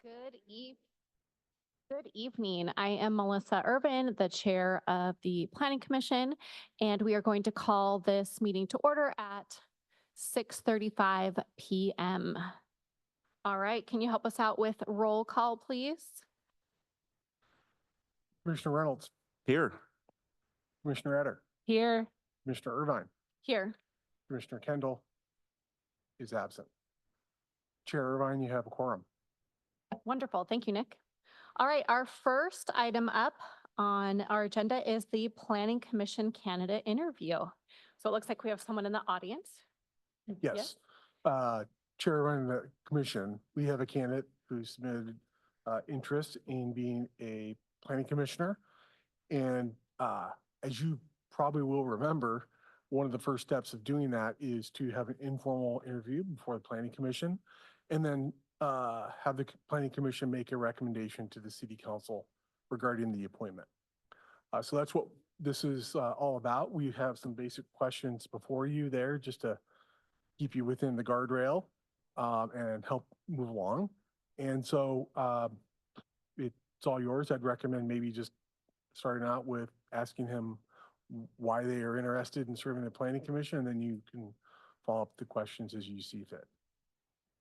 Good evening. I am Melissa Urban, the chair of the Planning Commission, and we are going to call this meeting to order at 6:35 p.m. All right, can you help us out with roll call, please? Commissioner Reynolds, Here. Commissioner Etter, Here. Commissioner Irvine, Here. Commissioner Kendall is absent. Chair Irvine, you have a quorum. Wonderful. Thank you, Nick. All right, our first item up on our agenda is the Planning Commission candidate interview. So it looks like we have someone in the audience. Yes. Chair Irvine and the commission, we have a candidate who submitted interest in being a planning commissioner. And as you probably will remember, one of the first steps of doing that is to have an informal interview before the planning commission, and then have the planning commission make a recommendation to the city council regarding the appointment. So that's what this is all about. We have some basic questions before you there just to keep you within the guardrail and help move along. And so it's all yours. I'd recommend maybe just starting out with asking him why they are interested in serving the planning commission, and then you can follow up the questions as you see fit.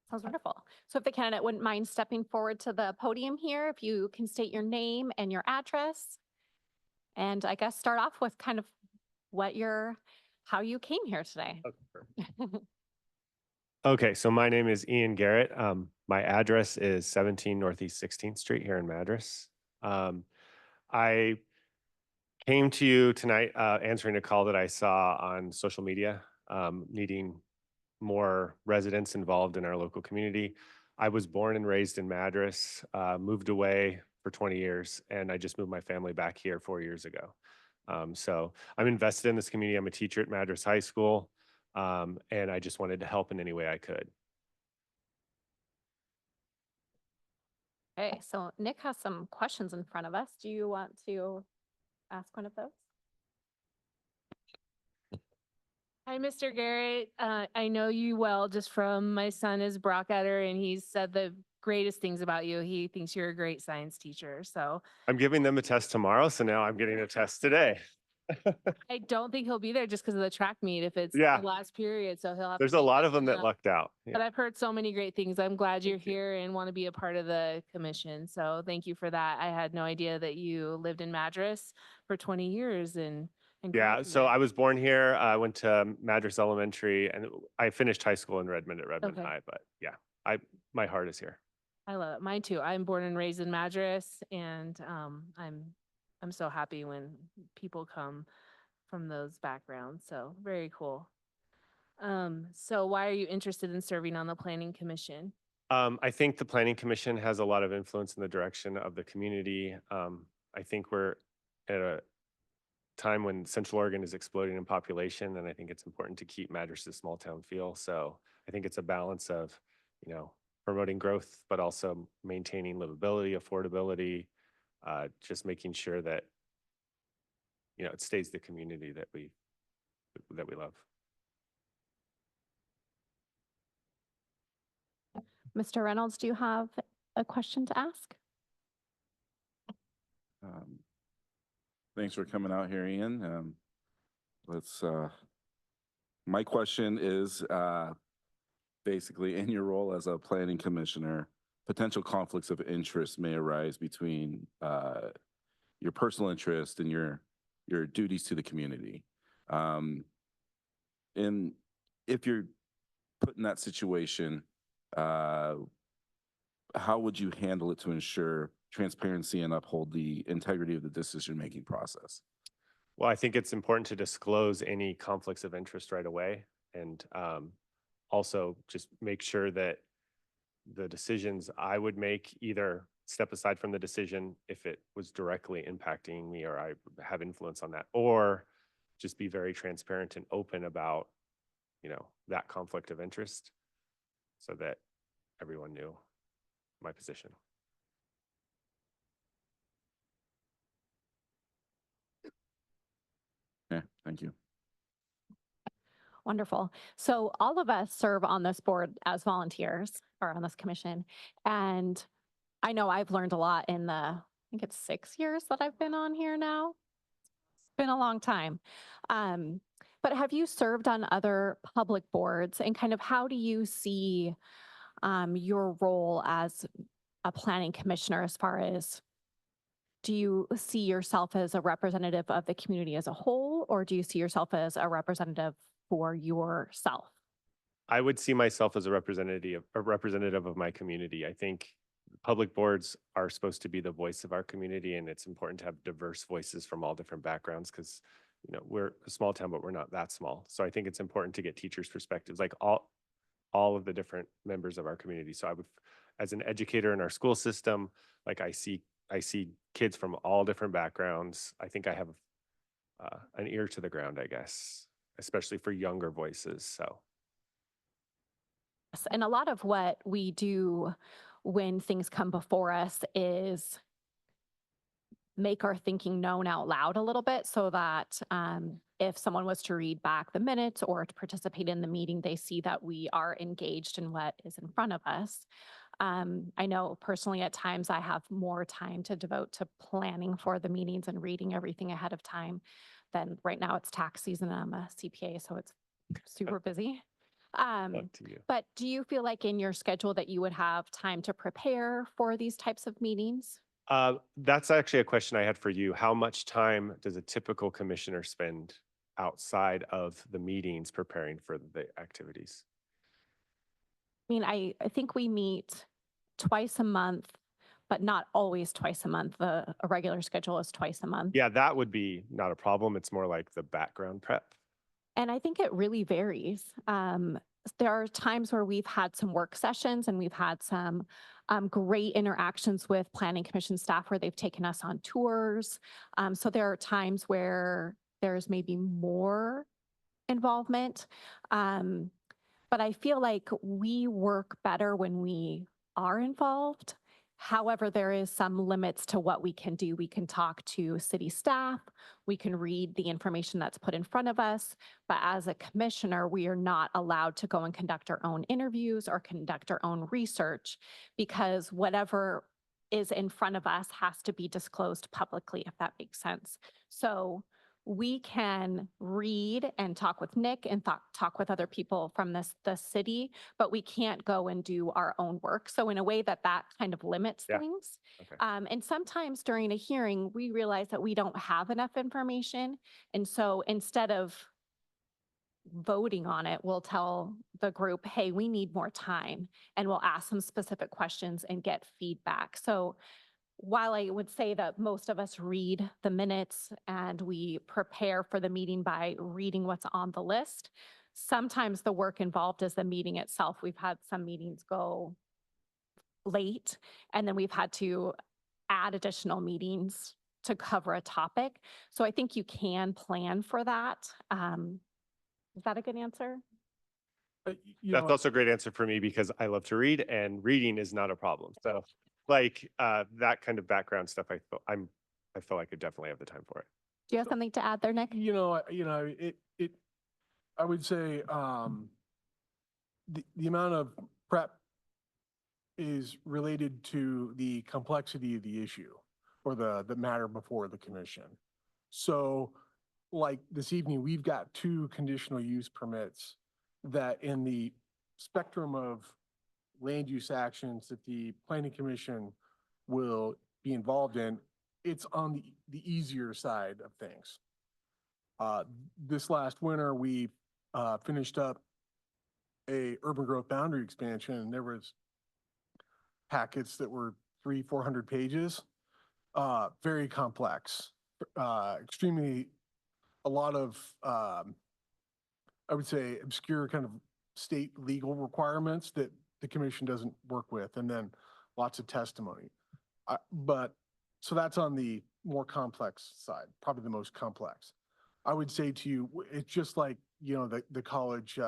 Sounds wonderful. So if the candidate wouldn't mind stepping forward to the podium here, if you can state your name and your address, and I guess start off with kind of how you came here today. Okay. Okay, so my name is Ian Garrett. My address is 17 Northeast 16th Street here in Madras. I came to you tonight answering a call that I saw on social media, needing more residents involved in our local community. I was born and raised in Madras, moved away for 20 years, and I just moved my family back here 4 years ago. So I'm invested in this community. I'm a teacher at Madras High School, and I just wanted to help in any way I could. Okay, so Nick has some questions in front of us. Do you want to ask one of those? Hi, Mr. Garrett. I know you well just from my son is Brocketter, and he's said the greatest things about you. He thinks you're a great science teacher. So I'm giving them a test tomorrow, so now I'm getting a test today. I don't think he'll be there just because of the track meet if it's Yeah. the last period. So he'll have There's to a make lot that of them that up. lucked out. Yeah. But I've heard so many great things. I'm glad you're Thank you. here and want to be a part of the commission. So thank you for that. I had no idea that you lived in Madras for 20 years and Yeah, so I was born here. I went to Madras Elementary, and I finished high school in Redmond at Redmond Okay. High. But yeah, my heart is here. I love it. Mine too. I'm born and raised in Madras, and I'm so happy when people come from those backgrounds. So very cool. So why are you interested in serving on the Planning Commission? I think the Planning Commission has a lot of influence in the direction of the community. I think we're at a time when Central Oregon is exploding in population, and I think it's important to keep Madras a small town feel. So I think it's a balance of, promoting growth, but also maintaining livability, affordability, just making sure that, it stays the community that we love. Mr. Reynolds, do you have a question to ask? Thanks for coming out here, Ian. My question is basically, in your role as a planning commissioner, potential conflicts of interest may arise between your personal interest and your duties to the community. And if you're put in that situation, how would you handle it to ensure transparency and uphold the integrity of the decision-making process? Well, I think it's important to disclose any conflicts of interest right away, and also just make sure that the decisions I would make either step aside from the decision if it was directly impacting me or I have influence on that, or just be very transparent and open about, that conflict of interest so that everyone knew my position. Yeah, thank you. Wonderful. So all of us serve on this board as volunteers or on this commission. And I know I've learned a lot in I think it's 6 years that I've been on here now. It's been a long time. But have you served on other public boards, and kind of how do you see your role as a planning commissioner, as far as, do you see yourself as a representative of the community as a whole, or do you see yourself as a representative for yourself? I would see myself as a representative of my community. I think public boards are supposed to be the voice of our community, and it's important to have diverse voices from all different backgrounds because, we're a small town, but we're not that small. So I think it's important to get teachers' perspectives, like all of the different members of our community. So I would, as an educator in our school system, like I see kids from all different backgrounds. I think I have an ear to the ground, I guess, especially for younger voices. So. And a lot of what we do when things come before us is make our thinking known out loud a little bit, so that if someone was to read back the minutes or to participate in the meeting, they see that we are engaged in what is in front of us. I know personally at times I have more time to devote to planning for the meetings and reading everything ahead of time. Then right now it's tax season and I'm a CPA, so it's super busy. Up to you. But do you feel like in your schedule that you would have time to prepare for these types of meetings? That's actually a question I had for you. How much time does a typical commissioner spend outside of the meetings preparing for the activities? I mean, I think we meet twice a month, but not always twice a month. A regular schedule is twice a month. Yeah, that would be not a problem. It's more like the background prep. And I think it really varies. There are times where we've had some work sessions and we've had some great interactions with planning commission staff where they've taken us on tours. So there are times where there's maybe more involvement. But I feel like we work better when we are involved. However, there is some limits to what we can do. We can talk to city staff, we can read the information that's put in front of us, but as a commissioner, we are not allowed to go and conduct our own interviews or conduct our own research, because whatever is in front of us has to be disclosed publicly, if that makes sense. So we can read and talk with Nick and talk with other people from the city, but we can't go and do our own work. So in a way that kind of limits Yeah. things. Okay. And sometimes during a hearing, we realize that we don't have enough information. And so instead of voting on it, we'll tell the group, hey, we need more time. And we'll ask some specific questions and get feedback. So while I would say that most of us read the minutes and we prepare for the meeting by reading what's on the list, sometimes the work involved is the meeting itself. We've had some meetings go late, and then we've had to add additional meetings to cover a topic. So I think you can plan for that. Is that a good answer? That's also a great answer for me because I love to read and reading is not a problem. So like that kind of background stuff, I feel like I definitely have the time for it. Do you have something to add there, Nick? I would say the amount of prep is related to the complexity of the issue or the matter before the commission. So like this evening, we've got 2 conditional use permits that in the spectrum of land use actions that the planning commission will be involved in, it's on the easier side of things. This last winter, we finished up a urban growth boundary expansion, and there was packets that were 300-400 pages, very complex, extremely, a lot of, I would say, obscure kind of state legal requirements that the commission doesn't work with, and then lots of testimony. So that's on the more complex side, probably the most complex. I would say to you, it's just like, the college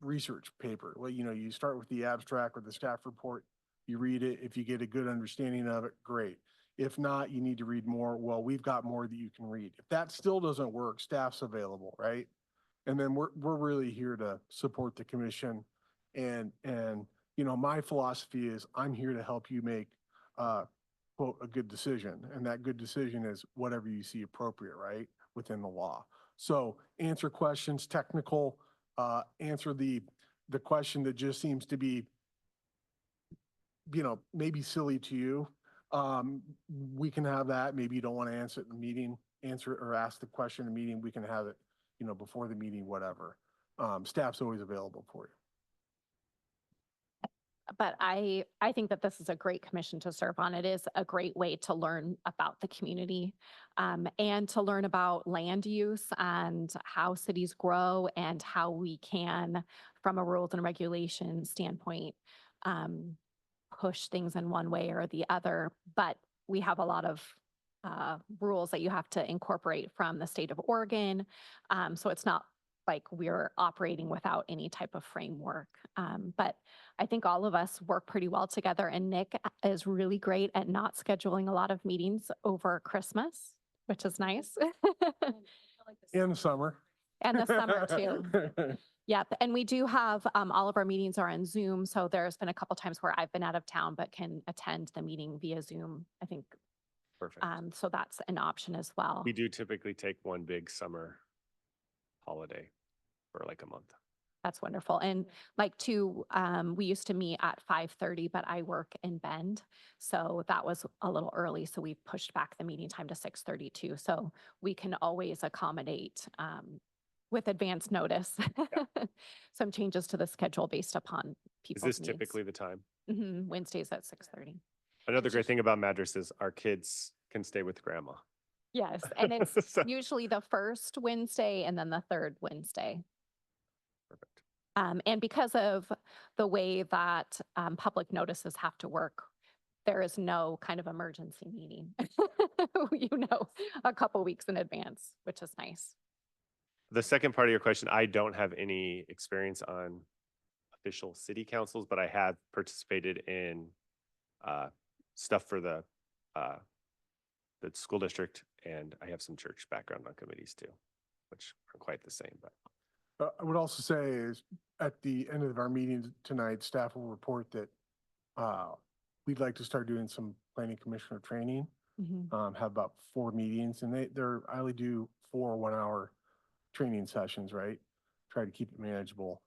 research paper. Well, you start with the abstract or the staff report, you read it. If you get a good understanding of it, great. If not, you need to read more. Well, we've got more that you can read. If that still doesn't work, staff's available, right? And then we're really here to support the commission and my philosophy is I'm here to help you make, quote, a good decision. And that good decision is whatever you see appropriate, right, within the law. So answer questions, technical, answer the question that just seems to be, maybe silly to you. We can have that. Maybe you don't want to answer it in the meeting, answer or ask the question in the meeting. We can have it, before the meeting, whatever. Staff's always available for you. But I think that this is a great commission to serve on. It is a great way to learn about the community and to learn about land use and how cities grow and how we can, from a rules and regulations standpoint, push things in one way or the other. But we have a lot of rules that you have to incorporate from the state of Oregon. So it's not like we're operating without any type of framework. But I think all of us work pretty well together, and Nick is really great at not scheduling a lot of meetings over Christmas, which is nice. In the summer. And the summer too. Yep. And we do have, all of our meetings are on Zoom. So there's been a couple times where I've been out of town, but can attend the meeting via Zoom, I think. Perfect. So that's an option as well. We do typically take one big summer holiday for like a month. That's wonderful. And we used to meet at 5:30, but I work in Bend. So that was a little early. So we pushed back the meeting time to 6:32. So we can always accommodate with advance notice some changes to the schedule based upon Is people's this needs. typically the time? Wednesdays at 6:30. Another great thing about Madras is our kids can stay with grandma. Yes. And it's So- usually the first Wednesday and then the third Wednesday. Perfect. And because of the way that public notices have to work, there is no kind of emergency meeting, a couple weeks in advance, which is nice. The second part of your question, I don't have any experience on official city councils, but I have participated in stuff for the school district, and I have some church background on committees too, which aren't quite the same, but. I would also say is at the end of our meeting tonight, staff will report that we'd like to start doing some planning commissioner training. Have about 4 meetings, and I only do 4 1-hour training sessions, right? Try to keep it manageable.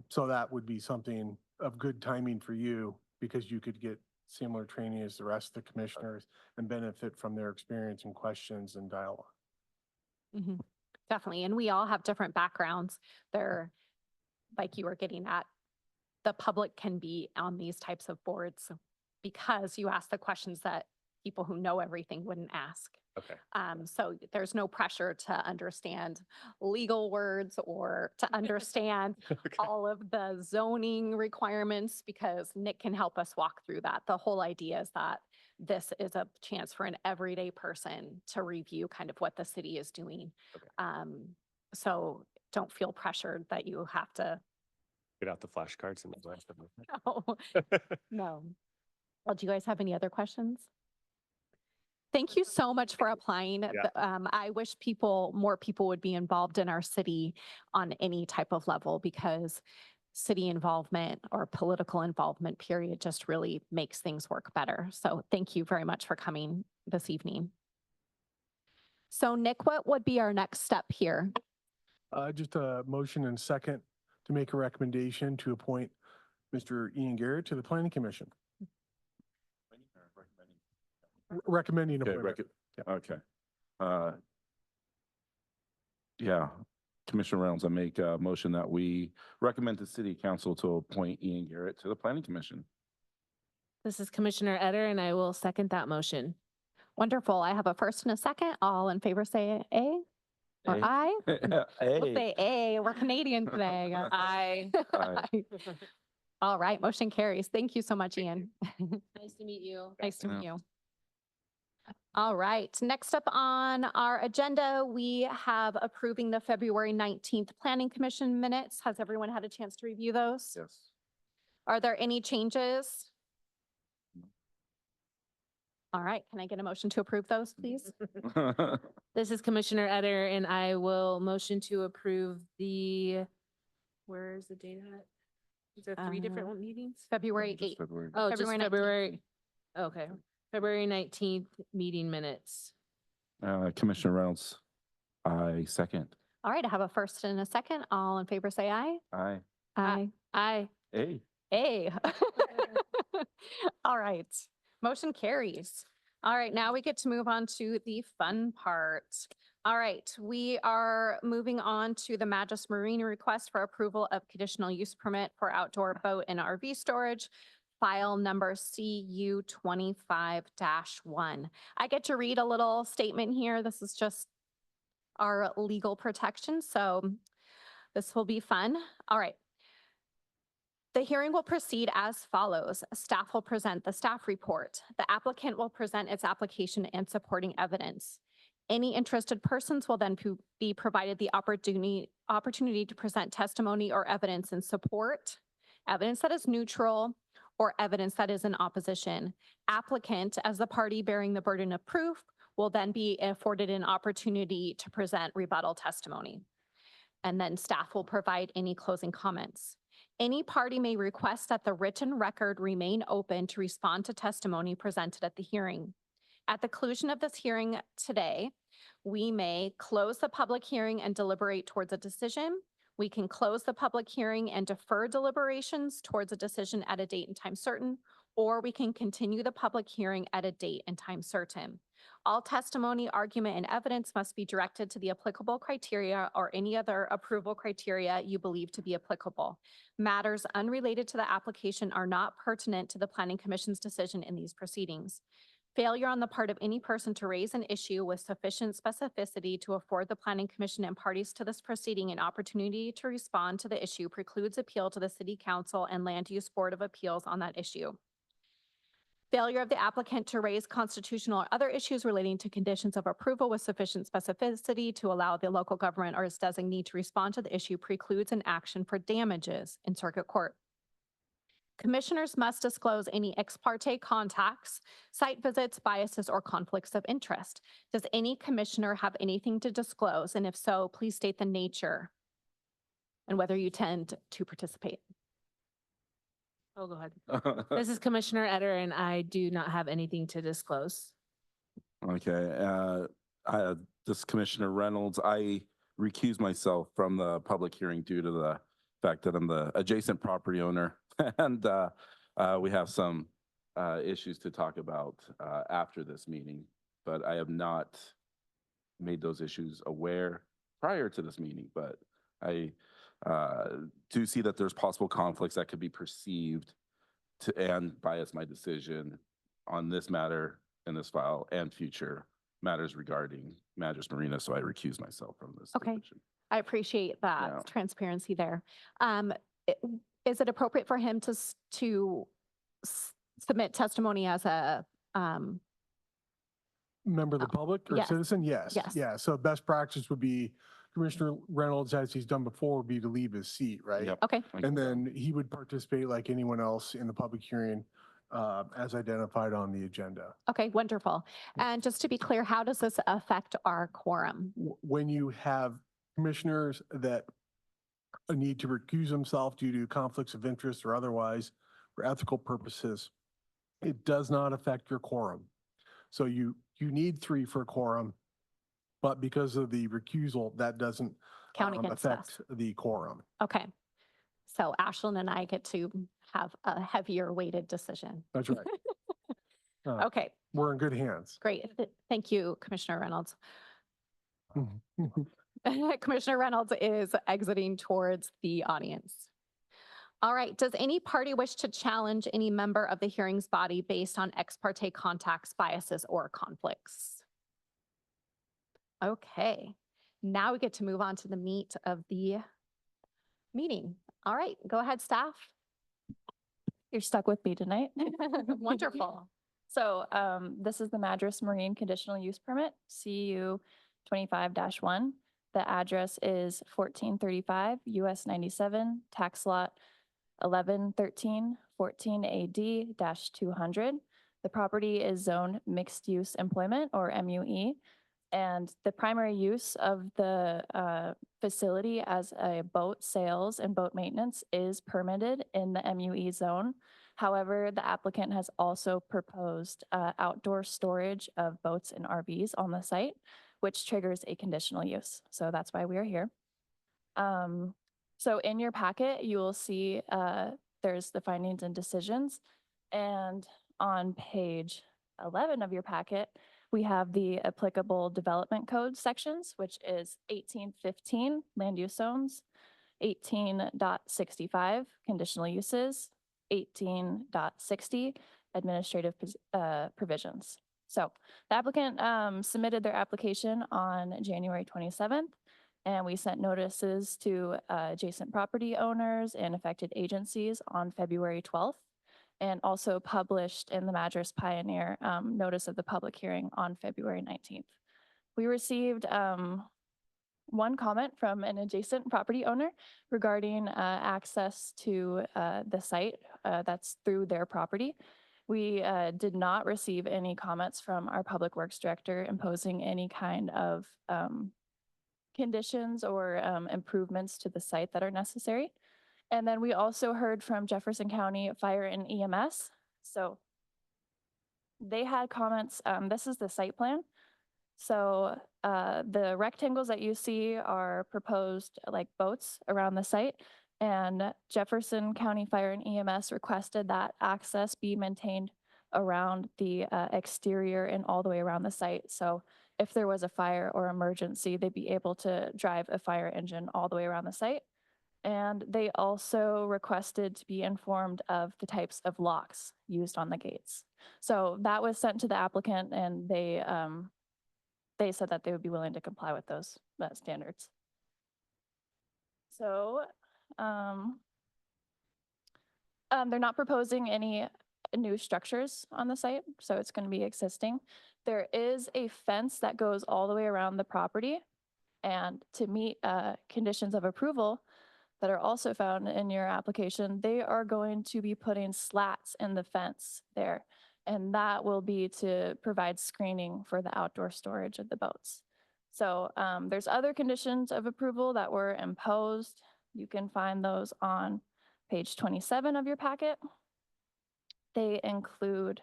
So that would be something of good timing for you because you could get similar training as the rest of the commissioners and benefit from their experience and questions and dialogue. Definitely. And we all have different backgrounds. They're, like you were getting at, the public can be on these types of boards because you ask the questions that people who know everything wouldn't ask. Okay. So there's no pressure to understand legal words or to understand Okay. all of the zoning requirements because Nick can help us walk through that. The whole idea is that this is a chance for an everyday person to review kind of what the city is doing. Okay. So don't feel pressured that you have to. Get out the flashcards and. No. No. Well, do you guys have any other questions? Thank you so much for applying. Yeah. I wish more people would be involved in our city on any type of level because city involvement or political involvement period just really makes things work better. So thank you very much for coming this evening. So Nick, what would be our next step here? Just a motion and second to make a recommendation to appoint Mr. Ian Garrett to the Planning Commission. Recommending Okay, appointment. okay. Yeah, Commissioner Reynolds, I make a motion that we recommend to City Council to appoint Ian Garrett to the Planning Commission. This is Commissioner Eder, and I will second that motion. Wonderful. I have a first and a second. All in favor say A or aye? We'll say A. We're Canadian today. Aye. Aye. All right, motion carries. Thank you so much, Ian. Nice to meet you. Nice to Yeah. meet you. All right, next up on our agenda, we have approving the February 19th Planning Commission minutes. Has everyone had a chance to review those? Yes. Are there any changes? All right, can I get a motion to approve those, please? This is Commissioner Eder, and I will motion to approve where is the date at? Is there 3 different meetings? February Just 8th. February. Oh, just February 19th. February. Okay, February 19th meeting minutes. Commissioner Reynolds, I second. All right, I have a first and a second. All in favor, say aye. Aye. Aye. Aye. Hey. Aye. All right, motion carries. All right, now we get to move on to the fun part. All right, we are moving on to the Madras Marine request for approval of conditional use permit for outdoor boat and RV storage, file number CU 25-1. I get to read a little statement here. This is just our legal protection, so this will be fun. All right. The hearing will proceed as follows. Staff will present the staff report. The applicant will present its application and supporting evidence. Any interested persons will then be provided the opportunity to present testimony or evidence in support, evidence that is neutral, or evidence that is in opposition. Applicant, as the party bearing the burden of proof, will then be afforded an opportunity to present rebuttal testimony. And then staff will provide any closing comments. Any party may request that the written record remain open to respond to testimony presented at the hearing. At the conclusion of this hearing today, we may close the public hearing and deliberate towards a decision. We can close the public hearing and defer deliberations towards a decision at a date and time certain, or we can continue the public hearing at a date and time certain. All testimony, argument, and evidence must be directed to the applicable criteria or any other approval criteria you believe to be applicable. Matters unrelated to the application are not pertinent to the Planning Commission's decision in these proceedings. Failure on the part of any person to raise an issue with sufficient specificity to afford the Planning Commission and parties to this proceeding an opportunity to respond to the issue precludes appeal to the City Council and Land Use Board of Appeals on that issue. Failure of the applicant to raise constitutional or other issues relating to conditions of approval with sufficient specificity to allow the local government or its designee to respond to the issue precludes an action for damages in circuit court. Commissioners must disclose any ex parte contacts, site visits, biases, or conflicts of interest. Does any commissioner have anything to disclose? And if so, please state the nature and whether you tend to participate. Oh, go ahead. This is Commissioner Etter, and I do not have anything to disclose. Okay, this is Commissioner Reynolds. I recuse myself from the public hearing due to the fact that I'm the adjacent property owner and we have some issues to talk about after this meeting, but I have not made those issues aware prior to this meeting, but I do see that there's possible conflicts that could be perceived to and bias my decision on this matter in this file and future matters regarding Madras Marina, so I recuse myself from this. Okay. decision. I appreciate that Yeah. transparency there. Is it appropriate for him to submit testimony as a, Member of the public or yes. citizen? Yes. Yes. Yeah, so best practice would be Commissioner Reynolds, as he's done before, would be to leave his seat, right? Yep. okay, I can And go. then he would participate like anyone else in the public hearing as identified on the agenda. okay, wonderful. And just to be clear, how does this affect our quorum? When you have commissioners that need to recuse themselves due to conflicts of interest or otherwise for ethical purposes, it does not affect your quorum. So you need 3 for a quorum, but because of the recusal, that doesn't Count against us. affect the quorum. Okay. So Ashlyn and I get to have a heavier weighted decision. That's right. Okay, We're in good hands. great. Thank you, Commissioner Reynolds. Commissioner Reynolds is exiting towards the audience. All right, does any party wish to challenge any member of the hearings body based on ex parte contacts, biases, or conflicts? Okay, now we get to move on to the meat of the meeting. All right, go ahead, staff. You're stuck with me tonight. Wonderful. So this is the Madras Marine Conditional Use Permit, CU 25-1. The address is 1435 US 97, tax lot 1113 14 AD-200. The property is zoned mixed use employment or MUE. And the primary use of the facility as a boat sales and boat maintenance is permitted in the MUE zone. However, the applicant has also proposed outdoor storage of boats and RVs on the site, which triggers a conditional use. So that's why we are here. So in your packet, you will see there's the findings and decisions. And on page 11 of your packet, we have the applicable development code sections, which is 1815 land use zones, 18.65 conditional uses, 18.60 administrative provisions. So the applicant submitted their application on January 27th, and we sent notices to adjacent property owners and affected agencies on February 12th, and also published in the Madras Pioneer notice of the public hearing on February 19th. We received one comment from an adjacent property owner regarding access to the site that's through their property. We did not receive any comments from our Public Works Director imposing any kind of conditions or improvements to the site that are necessary. And then we also heard from Jefferson County Fire and EMS. So they had comments. This is the site plan. So the rectangles that you see are proposed like boats around the site. And Jefferson County Fire and EMS requested that access be maintained around the exterior and all the way around the site. So if there was a fire or emergency, they'd be able to drive a fire engine all the way around the site. And they also requested to be informed of the types of locks used on the gates. So that was sent to the applicant, and they said that they would be willing to comply with those standards. So they're not proposing any new structures on the site, so it's going to be existing. There is a fence that goes all the way around the property, and to meet conditions of approval that are also found in your application, they are going to be putting slats in the fence there, and that will be to provide screening for the outdoor storage of the boats. So there's other conditions of approval that were imposed. You can find those on page 27 of your packet. They include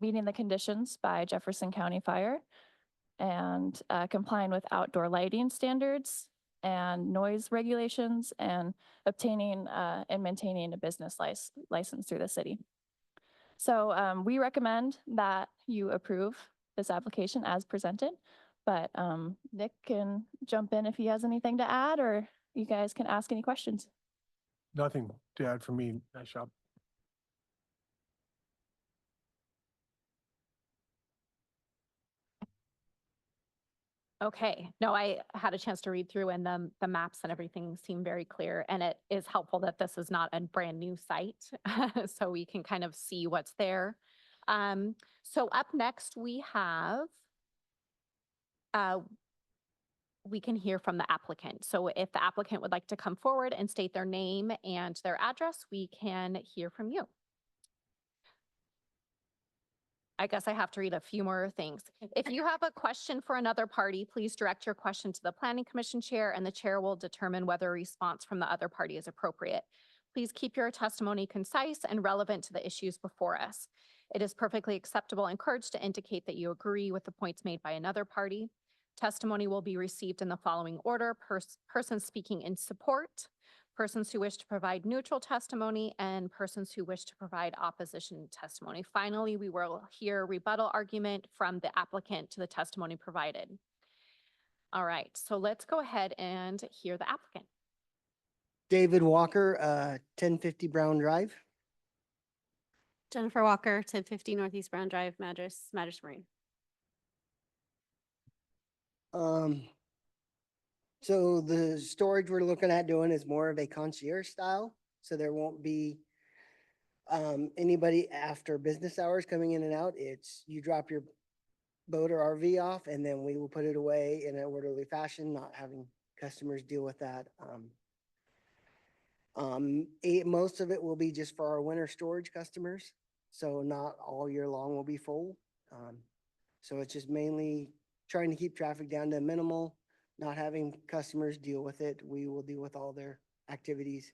meeting the conditions by Jefferson County Fire and complying with outdoor lighting standards and noise regulations, and obtaining and maintaining a business license through the city. So we recommend that you approve this application as presented, but Nick can jump in if he has anything to add, or you guys can ask any questions. Nothing to add from me. Nice job. Okay, no, I had a chance to read through, and the maps and everything seem very clear, and it is helpful that this is not a brand new site, so we can kind of see what's there. So up next we have, we can hear from the applicant. So if the applicant would like to come forward and state their name and their address, we can hear from you. I guess I have to read a few more things. If you have a question for another party, please direct your question to the Planning Commission chair, and the chair will determine whether a response from the other party is appropriate. Please keep your testimony concise and relevant to the issues before us. It is perfectly acceptable and encouraged to indicate that you agree with the points made by another party. Testimony will be received in the following order: persons speaking in support, persons who wish to provide neutral testimony, and persons who wish to provide opposition testimony. Finally, we will hear rebuttal argument from the applicant to the testimony provided. All right, so let's go ahead and hear the applicant. David Walker, 1050 Brown Drive. Jennifer Walker, 1050 Northeast Brown Drive, Madras Marine. So the storage we're looking at doing is more of a concierge style. So there won't be anybody after business hours coming in and out. It's you drop your boat or RV off, and then we will put it away in an orderly fashion, not having customers deal with that. Most of it will be just for our winter storage customers. So not all year long will be full. So it's just mainly trying to keep traffic down to minimal, not having customers deal with it. We will deal with all their activities.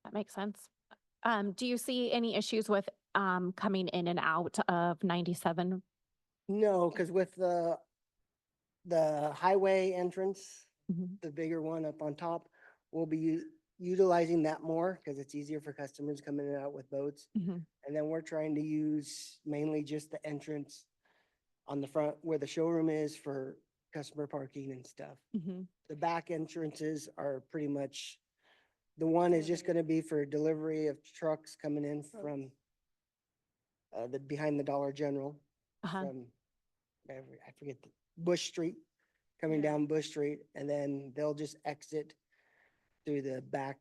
That makes sense. Do you see any issues with coming in and out of 97? No, because with the highway entrance, Mhm. the bigger one up on top, we'll be utilizing that more because it's easier for customers coming in and out with boats. Mhm. And then we're trying to use mainly just the entrance on the front where the showroom is for customer parking and stuff. Mhm. The back entrances are pretty much, the one is just gonna be for delivery of trucks coming in from behind the Dollar General Uh-huh. from, I forget, Bush Street, coming down Bush Street, and then they'll just exit through the back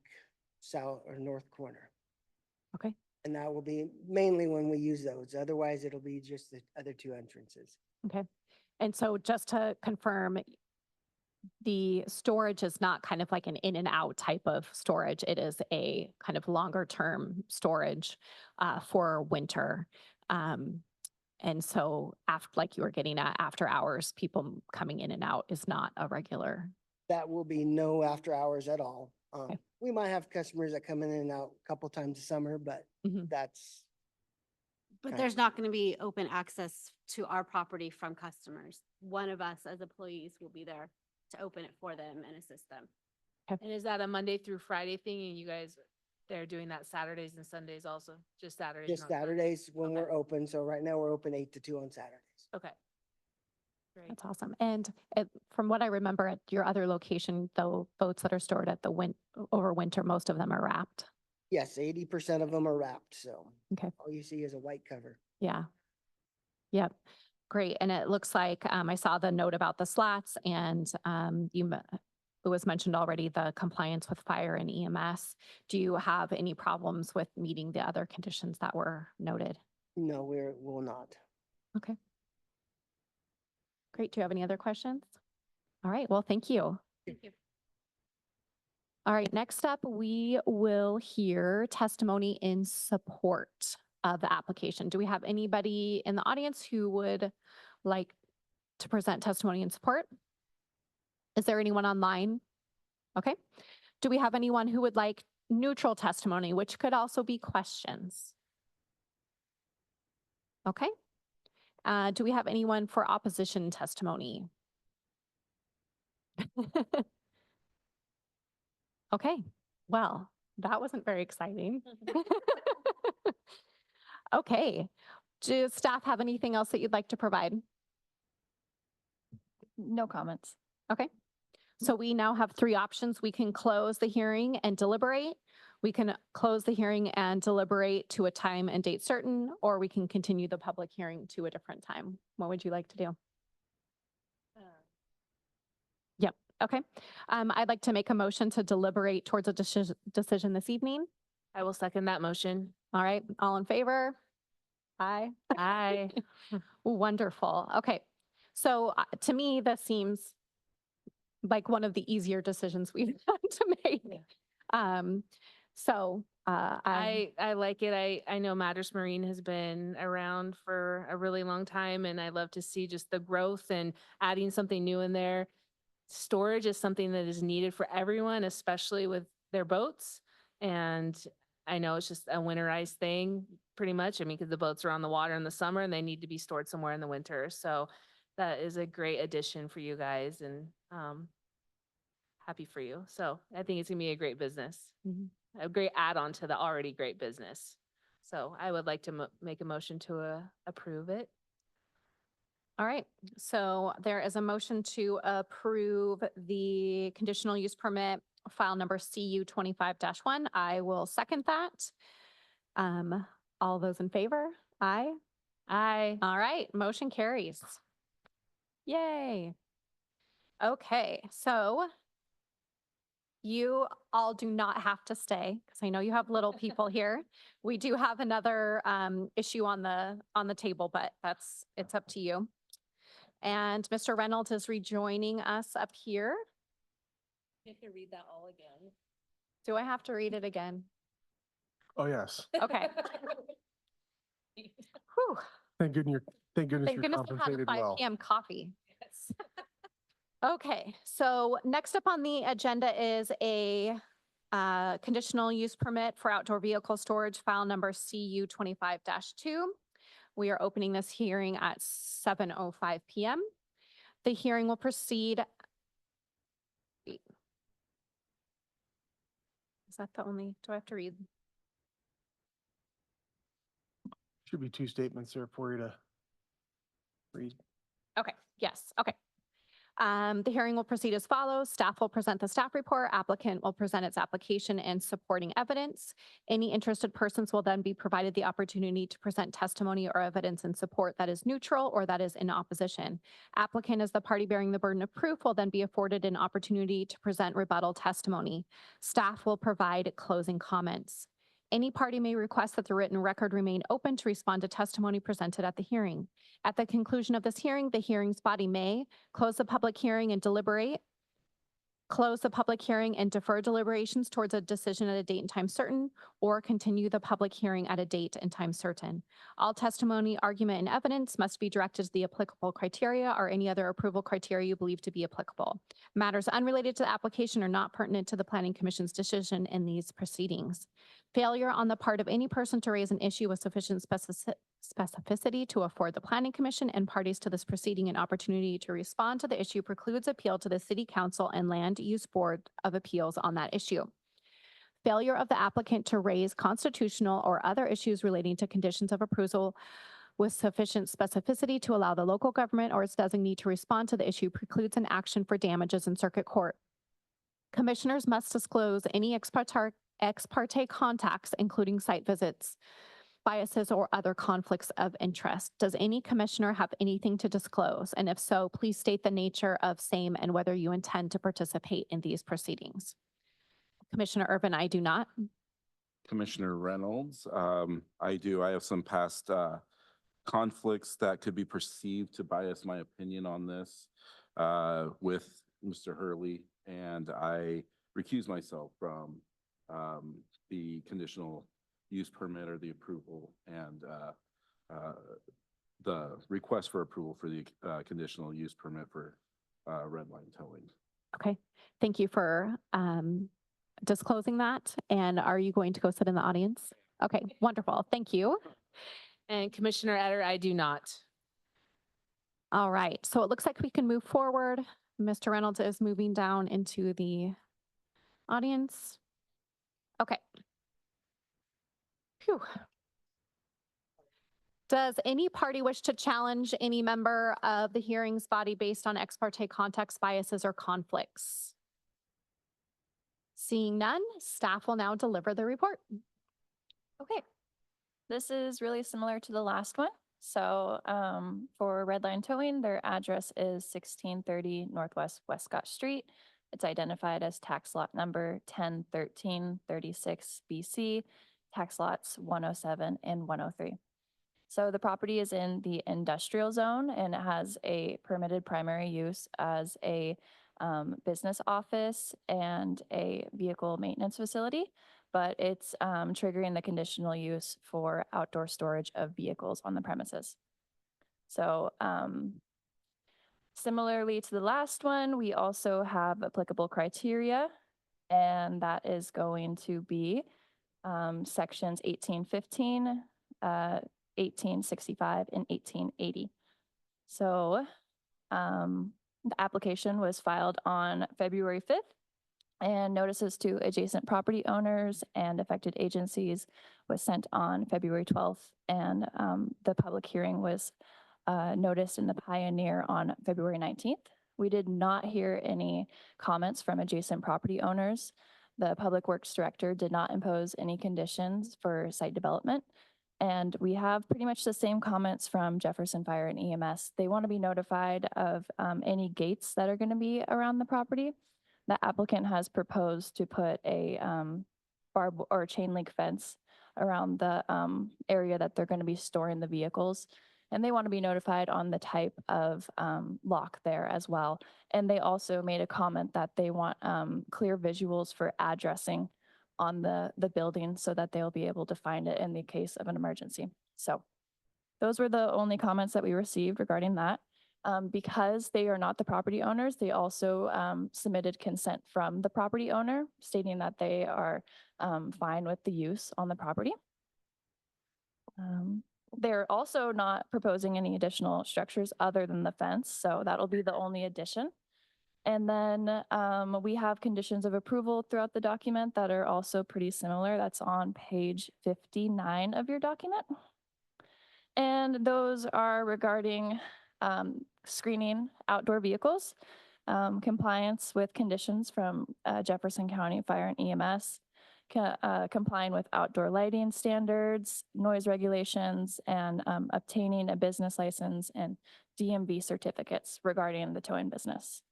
south or north corner. Okay. And that will be mainly when we use those. Otherwise, it'll be just the other two entrances. Okay. And so just to confirm, the storage is not kind of like an in and out type of storage. It is a kind of longer term storage for winter. And so after, like you were getting at, after hours, people coming in and out is not a regular. That will be no after hours at all. Okay. We might have customers that come in and out a couple times a summer, but Mhm. that's, But Okay. there's not going to be open access to our property from customers. One of us as employees will be there to open it for them and assist them. And is that a Monday through Friday thing? And you guys, they're doing that Saturdays and Sundays also? Just Saturdays? just not Sundays? Saturdays when Okay. we're open. So right now we're open 8 to 2 on Saturdays. Okay. Great. That's awesome. And from what I remember at your other location, though, boats that are stored at the over winter, most of them are wrapped. Yes, 80% of them are wrapped. So Okay. all you see is a white cover. Yeah. Yep. Great. And it looks like I saw the note about the slats and it was mentioned already, the compliance with fire and EMS. Do you have any problems with meeting the other conditions that were noted? No, we'll not. Okay. Great. Do you have any other questions? All right. Well, thank you. Thank you. All right. Next up, we will hear testimony in support of the application. Do we have anybody in the audience who would like to present testimony in support? Is there anyone online? Okay. Do we have anyone who would like neutral testimony, which could also be questions? Okay. Do we have anyone for opposition testimony? Okay. Well, that wasn't very exciting. Okay. Do staff have anything else that you'd like to provide? No comments. Okay. So we now have three options. We can close the hearing and deliberate. We can close the hearing and deliberate to a time and date certain, or we can continue the public hearing to a different time. What would you like to do? Yep. Okay. I'd like to make a motion to deliberate towards a decision this evening. I will second that motion. All right. All in favor? Aye. Aye. Wonderful. Okay. So to me, this seems like one of the easier decisions we've had to make. I like it. I know Madras Marine has been around for a really long time and I love to see just the growth and adding something new in there. Storage is something that is needed for everyone, especially with their boats. And I know it's just a winterized thing pretty much. I mean, because the boats are on the water in the summer and they need to be stored somewhere in the winter. So that is a great addition for you guys and happy for you. So I think it's gonna be a great business. Mhm. A great add-on to the already great business. So I would like to make a motion to approve it. All right. So there is a motion to approve the conditional use permit file number CU 25-1. I will second that. All those in favor? Aye. Aye. All right. Motion carries. Yay. Okay. So you all do not have to stay because I know you have little people here. We do have another issue on the table, but it's up to you. And Mr. Reynolds is rejoining us up here. You have to read that all again. Do I have to read it again? Oh, yes. Okay. Whew. Thank goodness Thank you're goodness we had a compensated 5 well. PM coffee. Okay, so next up on the agenda is a conditional use permit for outdoor vehicle storage, file number CU 25-2. We are opening this hearing at 7:05 PM. The hearing will proceed. Wait. Is that the only, do I have to read? Should be 2 statements there for you to read. Okay, yes, okay. The hearing will proceed as follows. Staff will present the staff report. Applicant will present its application and supporting evidence. Any interested persons will then be provided the opportunity to present testimony or evidence in support that is neutral or that is in opposition. Applicant, as the party bearing the burden of proof, will then be afforded an opportunity to present rebuttal testimony. Staff will provide closing comments. Any party may request that the written record remain open to respond to testimony presented at the hearing. At the conclusion of this hearing, the hearing's body may close the public hearing and deliberate, close the public hearing and defer deliberations towards a decision at a date and time certain, or continue the public hearing at a date and time certain. All testimony, argument, and evidence must be directed to the applicable criteria or any other approval criteria you believe to be applicable. Matters unrelated to the application are not pertinent to the Planning Commission's decision in these proceedings. Failure on the part of any person to raise an issue with sufficient specificity to afford the Planning Commission and parties to this proceeding an opportunity to respond to the issue precludes appeal to the City Council and Land Use Board of Appeals on that issue. Failure of the applicant to raise constitutional or other issues relating to conditions of approval with sufficient specificity to allow the local government or its designee to respond to the issue precludes an action for damages in circuit court. Commissioners must disclose any ex parte contacts, including site visits, biases, or other conflicts of interest. Does any commissioner have anything to disclose? And if so, please state the nature of same and whether you intend to participate in these proceedings. Commissioner Urban, I do not. Commissioner Reynolds, I do. I have some past conflicts that could be perceived to bias my opinion on this with Mr. Hurley, and I recuse myself from the conditional use permit or the approval and the request for approval for the conditional use permit for Redline towing. Okay, thank you for disclosing that. And are you going to go sit in the audience? Okay, wonderful. Thank you. And Commissioner Etter, I do not. All right, so it looks like we can move forward. Mr. Reynolds is moving down into the audience. Okay. Phew. Does any party wish to challenge any member of the hearings body based on ex parte contacts, biases, or conflicts? Seeing none, staff will now deliver the report. Okay. This is really similar to the last one. So for Redline Towing, their address is 1630 Northwest Westcott Street. It's identified as tax lot number 101336 BC, tax lots 107 and 103. So the property is in the industrial zone and it has a permitted primary use as a business office and a vehicle maintenance facility, but it's triggering the conditional use for outdoor storage of vehicles on the premises. So similarly to the last one, we also have applicable criteria, and that is going to be sections 1815, 1865, and 1880. So the application was filed on February 5th, and notices to adjacent property owners and affected agencies was sent on February 12th, and the public hearing was noticed in the Pioneer on February 19th. We did not hear any comments from adjacent property owners. The Public Works Director did not impose any conditions for site development. And we have pretty much the same comments from Jefferson Fire and EMS. They want to be notified of any gates that are going to be around the property. The applicant has proposed to put a barb or chain link fence around the area that they're going to be storing the vehicles. And they want to be notified on the type of lock there as well. And they also made a comment that they want clear visuals for addressing on the building so that they'll be able to find it in the case of an emergency. So Those were the only comments that we received regarding that. Because they are not the property owners, they also submitted consent from the property owner stating that they are fine with the use on the property. They're also not proposing any additional structures other than the fence, so that'll be the only addition. And then we have conditions of approval throughout the document that are also pretty similar. That's on page 59 of your document. And those are regarding screening outdoor vehicles, compliance with conditions from Jefferson County Fire and EMS, complying with outdoor lighting standards, noise regulations, and obtaining a business license and DMV certificates regarding the towing business.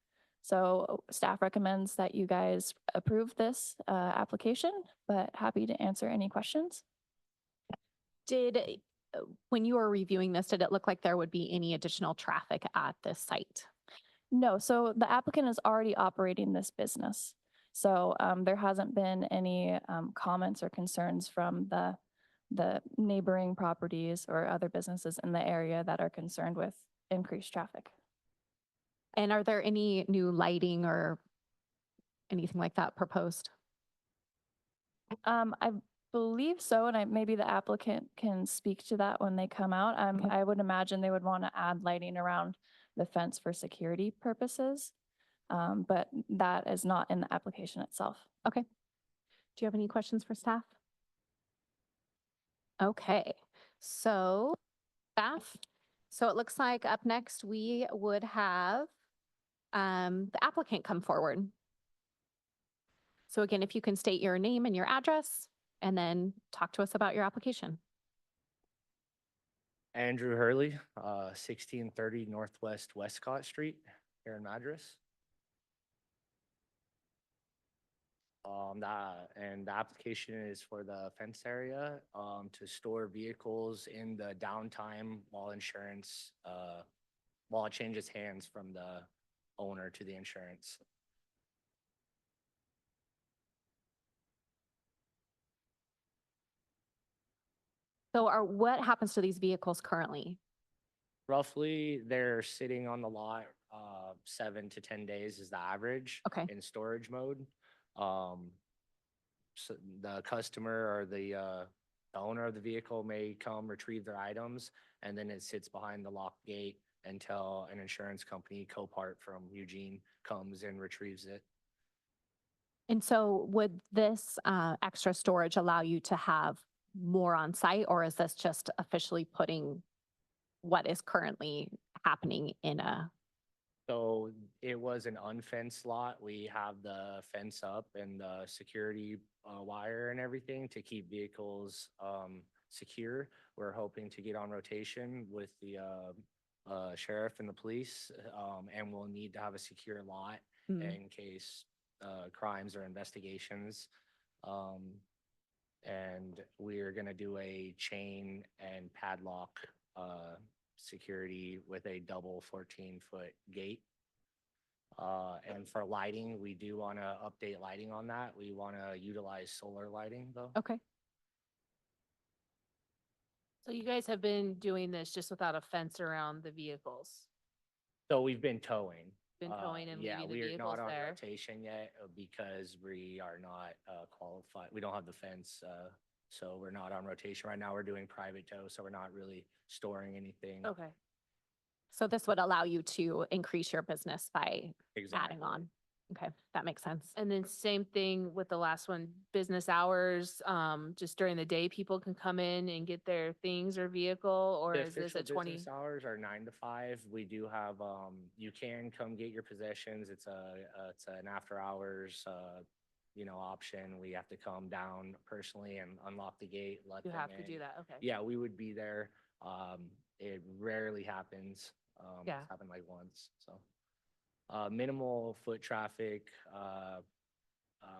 So staff recommends that you guys approve this application, but happy to answer any questions. When you were reviewing this, did it look like there would be any additional traffic at this site? No, so the applicant is already operating this business. So there hasn't been any comments or concerns from the neighboring properties or other businesses in the area that are concerned with increased traffic. And are there any new lighting or anything like that proposed? I believe so, and maybe the applicant can speak to that when they come out. Okay. I would imagine they would want to add lighting around the fence for security purposes, but that is not in the application itself. Okay. Do you have any questions for staff? Okay, so staff, so it looks like up next we would have the applicant come forward. So again, if you can state your name and your address and then talk to us about your application. Andrew Hurley, 1630 Northwest Westcott Street here in Madras. And the application is for the fence area to store vehicles in the downtime while insurance, while it changes hands from the owner to the insurance. So what happens to these vehicles currently? Roughly, they're sitting on the lot 7 to 10 days is the average. Okay. In storage mode. So the customer or the owner of the vehicle may come retrieve their items, and then it sits behind the locked gate until an insurance company, Copart from Eugene, comes and retrieves it. And so would this extra storage allow you to have more on site, or is this just officially putting what is currently happening in a? So it was an unfenced lot. We have the fence up and the security wire and everything to keep vehicles secure. We're hoping to get on rotation with the sheriff and the police, and we'll need to have a secure lot in case crimes or investigations. And we're gonna do a chain and padlock security with a double 14-foot gate. And for lighting, we do want to update lighting on that. We want to utilize solar lighting though. Okay. So you guys have been doing this just without a fence around the vehicles? So we've been towing. Been towing and Yeah, leaving the we are vehicles not on there? rotation yet because we are not qualified. We don't have the fence, so we're not on rotation right now. We're doing private tow, so we're not really storing anything. Okay. So this would allow you to increase your business by Exactly. adding on. Okay, that makes sense. And then same thing with the last one, business hours, just during the day, people can come in and get their things or vehicle, or The is this official a 20? business hours are 9 to 5. We do have, you can come get your possessions. It's an after hours, option. We have to come down personally and unlock the gate, let You them have to in. do that, okay. Yeah, we would be there. It rarely happens. Yeah. It's happened like once, so. Minimal foot traffic,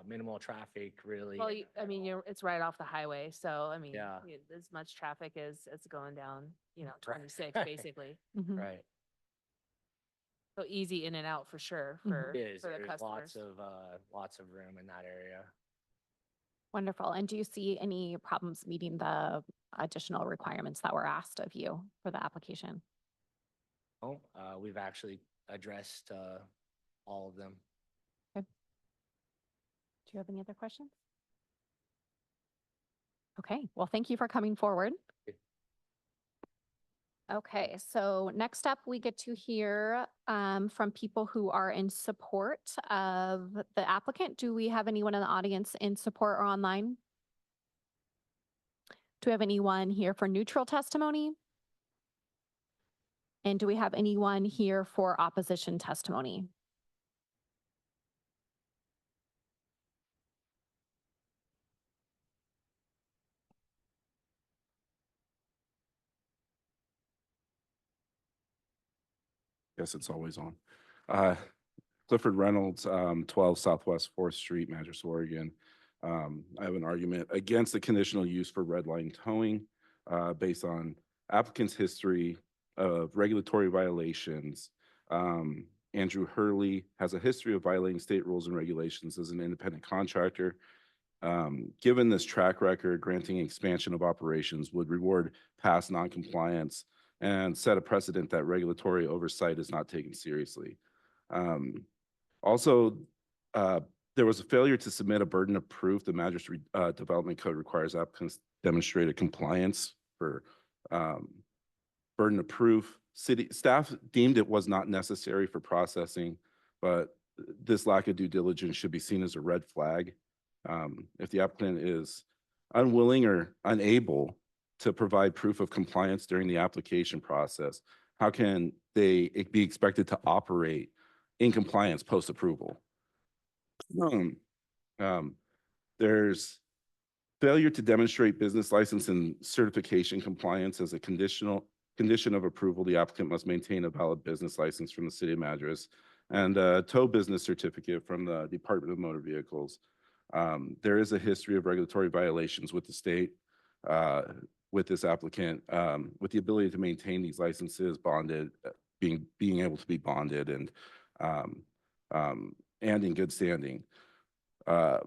minimal traffic really. Well, I mean, it's right off the highway, so I mean, Yeah. as much traffic as it's going down, Right. 26 basically. Mhm. Right. So easy in and out for sure Mhm. for, It is, for the there's customers. lots of room in that area. Wonderful. And do you see any problems meeting the additional requirements that were asked of you for the application? Oh, we've actually addressed all of them. Do you have any other questions? Okay, well, thank you for coming forward. Okay, so next up, we get to hear from people who are in support of the applicant. Do we have anyone in the audience in support or online? Do we have anyone here for neutral testimony? And do we have anyone here for opposition testimony? Guess it's always on. Clifford Reynolds, 12 Southwest 4th Street, Madras, Oregon. I have an argument against the conditional use for redline towing based on applicant's history of regulatory violations. Andrew Hurley has a history of violating state rules and regulations as an independent contractor. Given this track record, granting expansion of operations would reward past noncompliance and set a precedent that regulatory oversight is not taken seriously. Also, there was a failure to submit a burden of proof. The Madras Development Code requires applicants demonstrate a compliance for burden of proof. City staff deemed it was not necessary for processing, but this lack of due diligence should be seen as a red flag. If the applicant is unwilling or unable to provide proof of compliance during the application process, how can they be expected to operate in compliance post-approval? There's failure to demonstrate business license and certification compliance as a condition of approval. The applicant must maintain a valid business license from the City of Madras and a tow business certificate from the Department of Motor Vehicles. There is a history of regulatory violations with the state, with this applicant, with the ability to maintain these licenses bonded, being able to be bonded and in good standing. I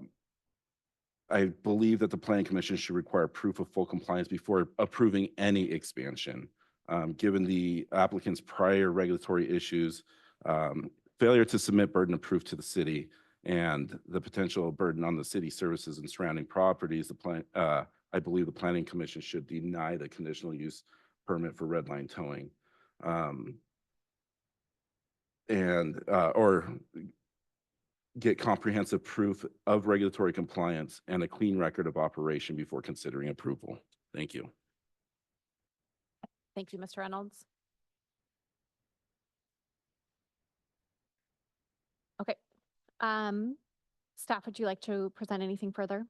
believe that the Planning Commission should require proof of full compliance before approving any expansion. Given the applicant's prior regulatory issues, failure to submit burden of proof to the city, and the potential burden on the city services and surrounding properties, I believe the Planning Commission should deny the conditional use permit for redline towing. Or get comprehensive proof of regulatory compliance and a clean record of operation before considering approval. Thank you. Thank you, Mr. Reynolds. Okay. Staff, would you like to present anything further?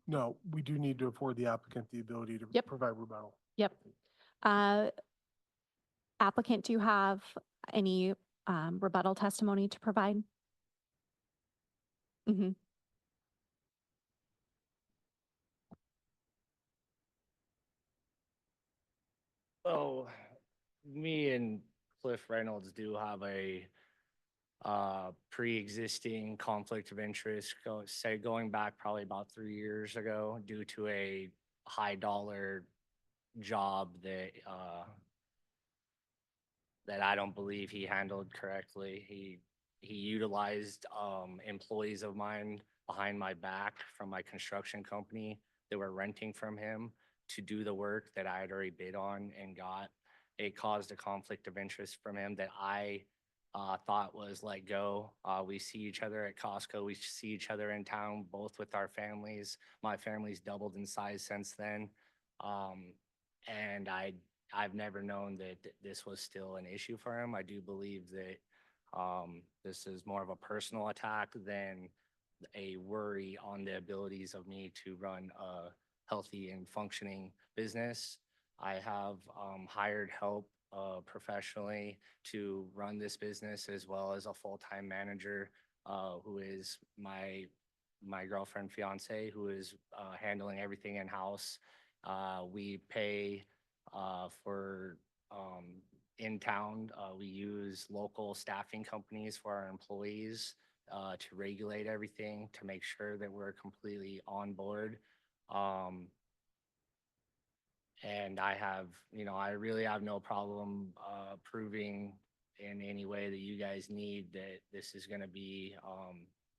No, we do need to afford the applicant the ability to Yep. provide rebuttal. Yep. Applicant, do you have any rebuttal testimony to provide? Mm-hmm. Oh, me and Cliff Reynolds do have a pre-existing conflict of interest, going back probably about 3 years ago, due to a high dollar job that I don't believe he handled correctly. He utilized employees of mine behind my back from my construction company that were renting from him to do the work that I had already bid on and got. It caused a conflict of interest from him that I thought was let go. We see each other at Costco. We see each other in town, both with our families. My family's doubled in size since then. And I've never known that this was still an issue for him. I do believe that this is more of a personal attack than a worry on the abilities of me to run a healthy and functioning business. I have hired help professionally to run this business, as well as a full-time manager who is my girlfriend, fiance, who is handling everything in-house. We pay for in town. We use local staffing companies for our employees to regulate everything, to make sure that we're completely on board. And I really have no problem proving in any way that you guys need that this is going to be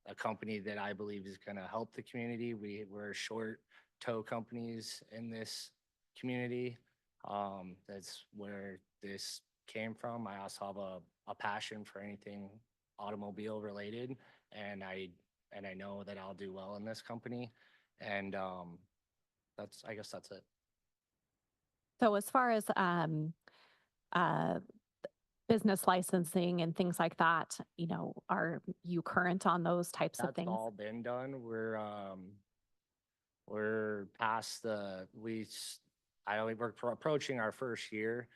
a company that I believe is going to help the community. We're short tow companies in this community. That's where this came from. I also have a passion for anything automobile related, and I know that I'll do well in this company. And I guess that's it. So as far as uh, business licensing and things like that, are you current on those types of That's things? all been done. We're past we're approaching our first year.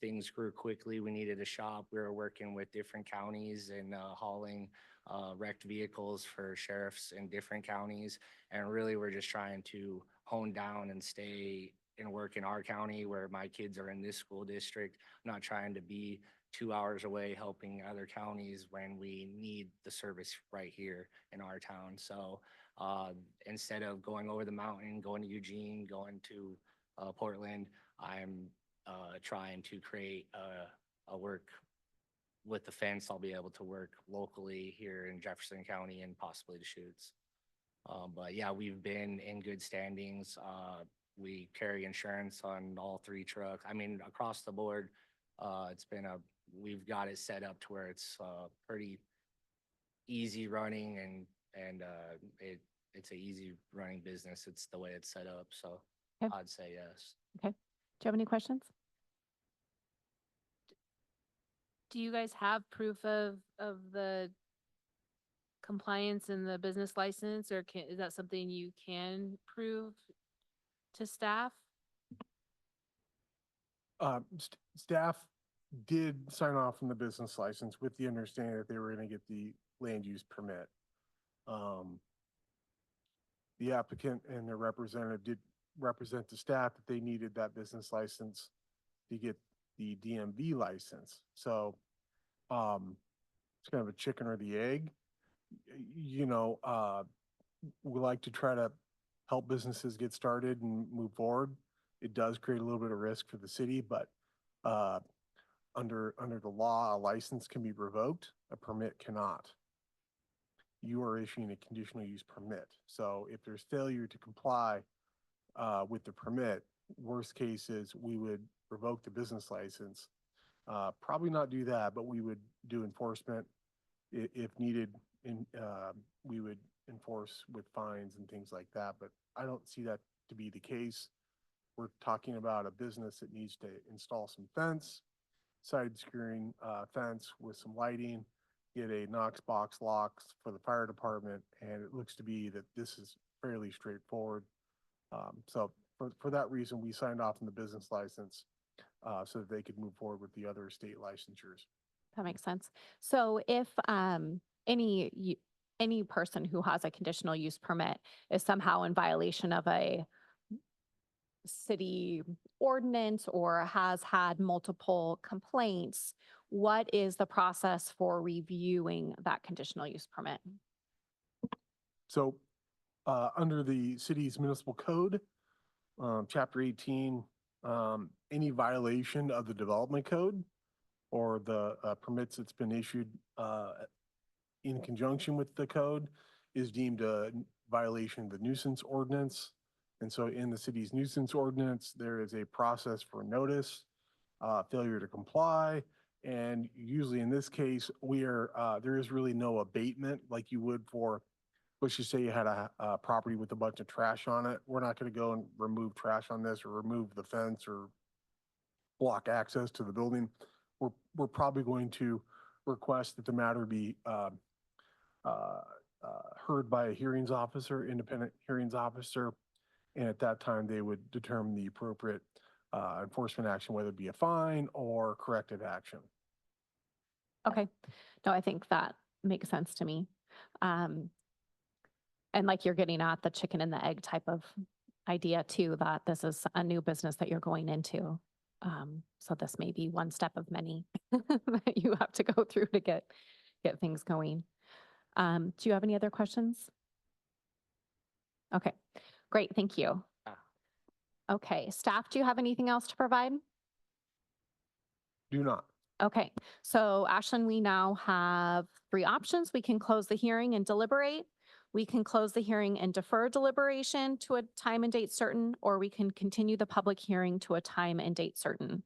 Things grew quickly. We needed a shop. We were working with different counties and hauling wrecked vehicles for sheriffs in different counties. And really, we're just trying to hone down and stay and work in our county where my kids are in this school district. I'm not trying to be 2 hours away helping other counties when we need the service right here in our town. So instead of going over the mountain, going to Eugene, going to Portland, I'm trying to create a work with the fence. I'll be able to work locally here in Jefferson County and possibly Deschutes. But yeah, we've been in good standings. We carry insurance on all 3 trucks. I mean, across the board, we've got it set up to where it's pretty easy running and it's an easy running business. It's the way it's set up. So Okay. I'd say yes. Okay. Do you have any questions? Do you guys have proof of the compliance and the business license, or is that something you can prove to staff? Staff did sign off on the business license with the understanding that they were going to get the land use permit. The applicant and their representative did represent the staff that they needed that business license to get the DMV license. So it's kind of a chicken or the egg. We like to try to help businesses get started and move forward. It does create a little bit of risk for the city, but under the law, a license can be revoked, a permit cannot. You are issuing a conditional use permit. So if there's failure to comply with the permit, worst case is we would revoke the business license. Probably not do that, but we would do enforcement if needed. We would enforce with fines and things like that, but I don't see that to be the case. We're talking about a business that needs to install some fence, side screen fence with some lighting, get a Knox box locks for the fire department, and it looks to be that this is fairly straightforward. So for that reason, we signed off on the business license so that they could move forward with the other state licensures. That makes sense. So if any person who has a conditional use permit is somehow in violation of a city ordinance or has had multiple complaints, what is the process for reviewing that conditional use permit? So under the city's municipal code, chapter 18, any violation of the development code or the permits that's been issued in conjunction with the code is deemed a violation of the nuisance ordinance. And so in the city's nuisance ordinance, there is a process for notice, failure to comply. And usually in this case, there is really no abatement like you would for, let's just say you had a property with a bunch of trash on it. We're not going to go and remove trash on this or remove the fence or block access to the building. We're probably going to request that the matter be heard by a hearings officer, independent hearings officer. And at that time, they would determine the appropriate enforcement action, whether it be a fine or corrective action. Okay. No, I think that makes sense to me. And like you're getting at the chicken and the egg type of idea too, that this is a new business that you're going into. So this may be one step of many that you have to go through to get things going. Do you have any other questions? Okay, great, thank you. Okay, staff, do you have anything else to provide? Do not. Okay, so Ashlyn, we now have three options. We can close the hearing and deliberate. We can close the hearing and defer deliberation to a time and date certain, or we can continue the public hearing to a time and date certain.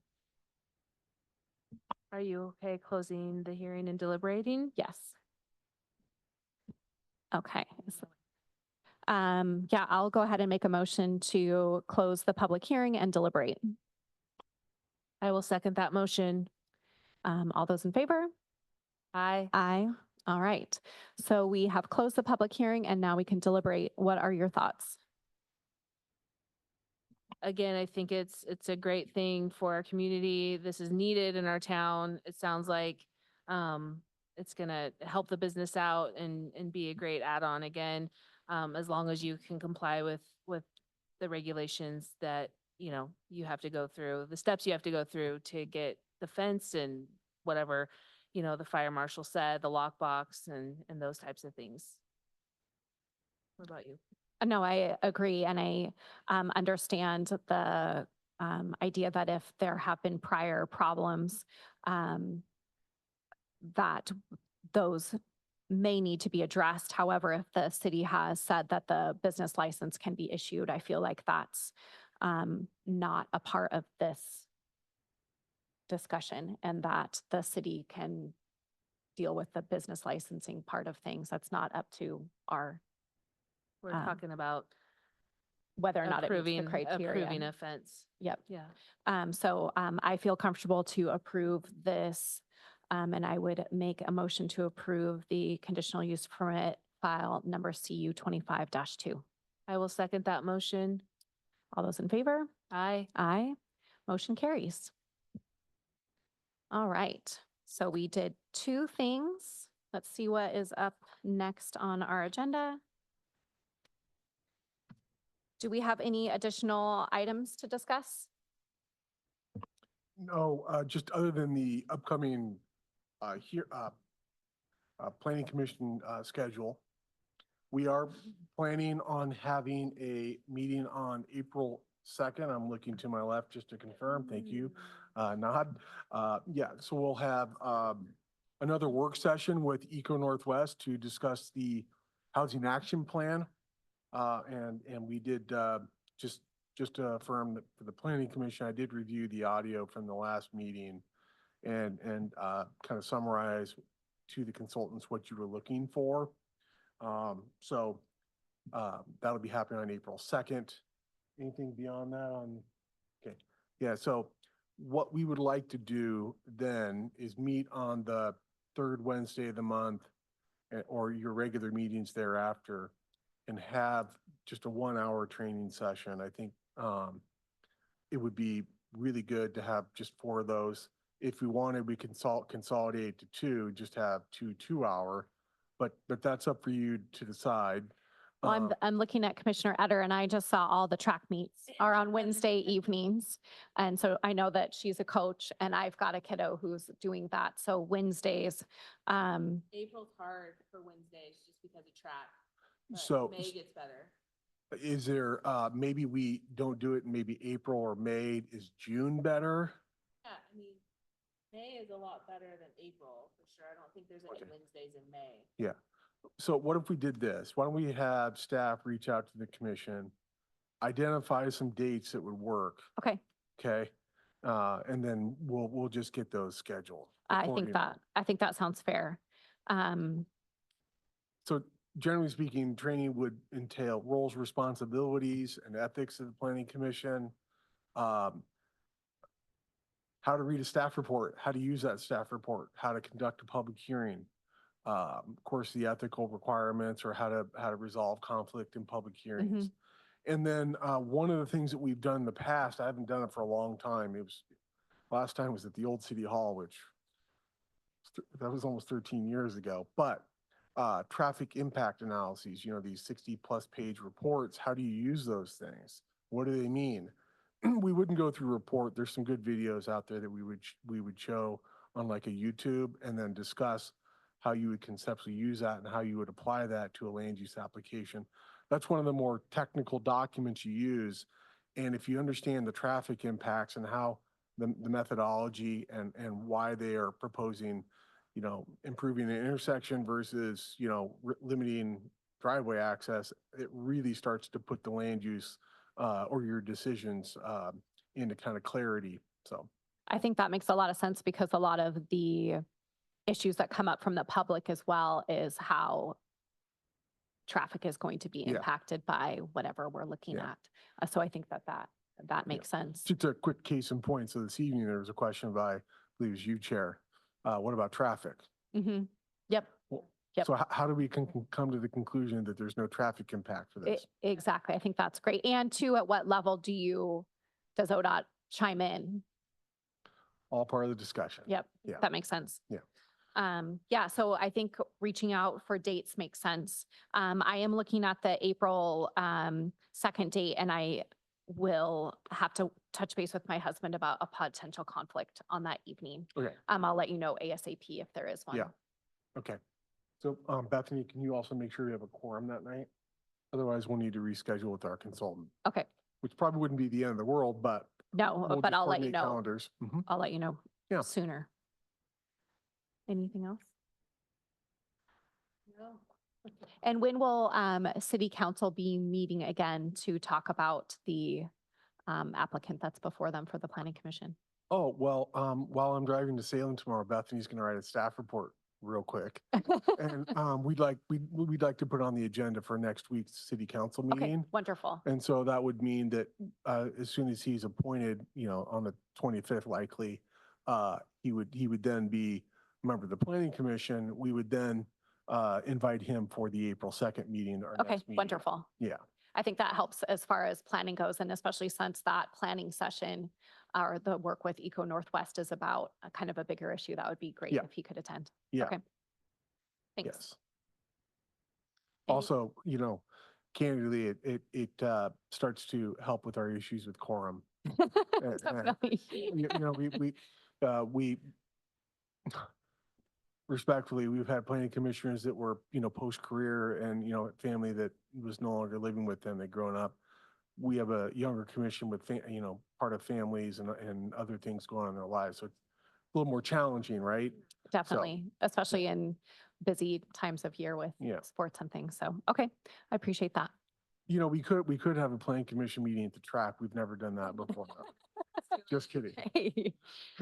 Are you okay closing the hearing and deliberating? Yes. Okay. Yeah, I'll go ahead and make a motion to close the public hearing and deliberate. I will second that motion. All those in favor? Aye. Aye. All right. So we have closed the public hearing and now we can deliberate. What are your thoughts? Again, I think it's a great thing for our community. This is needed in our town. It sounds like it's gonna help the business out and be a great add-on again, as long as you can comply with the regulations that, you know, you have to go through, the steps you have to go through to get the fence and whatever, you know, the fire marshal said, the lockbox and those types of things. What about you? No, I agree. And I understand the idea that if there have been prior problems, that those may need to be addressed. However, if the city has said that the business license can be issued, I feel like that's not a part of this discussion and that the city can deal with the business licensing part of things. That's not up to our, We're Um, talking about whether or not it meets the approving criteria. a fence. Yep. Yeah. So I feel comfortable to approve this. And I would make a motion to approve the conditional use permit file number CU 25-2. I will second that motion. All those in favor? Aye. Aye. Motion carries. All right. So we did two things. Let's see what is up next on our agenda. Do we have any additional items to discuss? No, just other than the upcoming planning commission schedule. We are planning on having a meeting on April 2nd. I'm looking to my left just to confirm. Thank you. Nod. Yeah, so we'll have another work session with Eco Northwest to discuss the housing action plan. And we did just to affirm that for the planning commission, I did review the audio from the last meeting and kind of summarize to the consultants what you were looking for. So that'll be happening on April 2nd. Anything beyond that on? Okay. Yeah. So what we would like to do then is meet on the third Wednesday of the month or your regular meetings thereafter and have just a 1-hour training session. I think it would be really good to have just 4 of those. If we wanted, we consolidate to 2, just have 2-hour, but that's up for you to decide. Well, I'm looking at Commissioner Etter and I just saw all the track meets are on Wednesday evenings. And so I know that she's a coach and I've got a kiddo who's doing that. So Wednesdays, April's hard for Wednesdays just because of track. but So- May gets better. Is there, maybe we don't do it in maybe April or May? Is June better? Yeah, I mean, May is a lot better than April, for sure. I don't think there's any Okay. Wednesdays in May. Yeah. So what if we did this? Why don't we have staff reach out to the commission, identify some dates that would work, okay, okay? And then we'll just get those scheduled. I accordingly. think that sounds fair. So generally speaking, training would entail roles, responsibilities, and ethics of the planning commission. How to read a staff report, how to use that staff report, how to conduct a public hearing. Of course, the ethical requirements or how to resolve conflict in public hearings. And then one of the things that we've done in the past, I haven't done it for a long time. Last time was at the old city hall, which that was almost 13 years ago. But traffic impact analyses, these 60+ page reports, how do you use those things? What do they mean? We wouldn't go through a report. There's some good videos out there that we would show on like a YouTube and then discuss how you would conceptually use that and how you would apply that to a land use application. That's one of the more technical documents you use. And if you understand the traffic impacts and how the methodology and why they are proposing, improving an intersection versus, limiting driveway access, it really starts to put the land use or your decisions into kind of clarity. So. I think that makes a lot of sense because a lot of the issues that come up from the public as well is how traffic is going to be Yeah. impacted by whatever we're looking Yeah. at. So I think that makes sense. Just a quick case in point. So this evening, there was a question by, I believe it was you, Chair. What about traffic? Mm-hmm. Yep. Well, Yep. So how do we come to the conclusion that there's no traffic impact for this? Exactly. I think that's great. And two, at what level does ODOT chime in? All part of the discussion. Yep. Yeah. That makes sense. Yeah. Yeah, so I think reaching out for dates makes sense. I am looking at the April 2nd date, and I will have to touch base with my husband about a potential conflict on that evening. Okay. I'll let you know ASAP if there is one. Yeah. Okay. So Bethany, can you also make sure we have a quorum that night? Otherwise, we'll need to reschedule with our consultant, Okay. which probably wouldn't be the end of the world, but No, we'll but just I'll let you coordinate know. calendars. Mhm. I'll let you know Yeah. sooner. Anything else? No. And when will city council be meeting again to talk about the applicant that's before them for the planning commission? Oh, well, while I'm driving to Salem tomorrow, Bethany's going to write a staff report real quick. And we'd like to put on the agenda for next week's city council Okay, meeting. wonderful. And so that would mean that as soon as he's appointed, on the 25th likely, he would then be a member of the planning commission. We would then invite him for the April 2nd meeting, our Okay, next meeting. wonderful. Yeah. I think that helps as far as planning goes, and especially since that planning session or the work with Eco Northwest is about a kind of a bigger issue. That would be great Yeah. if he could attend. Yeah. Okay. Thanks. Yes. Any- Also, candidly, it starts to help with our issues with quorum. Definitely. We respectfully, we've had planning commissioners that were, post-career and, family that was no longer living with them, they'd grown up. We have a younger commission with, part of families and other things going on in their lives. So it's a little more challenging, right? Definitely, especially in busy times of year with Yeah. sports and things. So, okay, I appreciate that. We could have a planning commission meeting at the track. We've never done that before. Just kidding. Hey.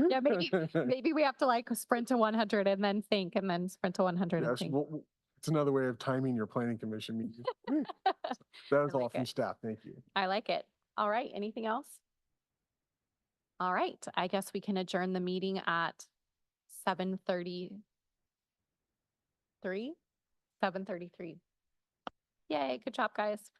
Yeah, maybe we have to like sprint to 100 and then think and then sprint to 100 and Yes, think. well, it's another way of timing your planning commission meeting. That is I all like from it. staff. Thank you. I like it. All right, anything else? All right, I guess we can adjourn the meeting at 7:33. 7:33. Yay, good job, guys.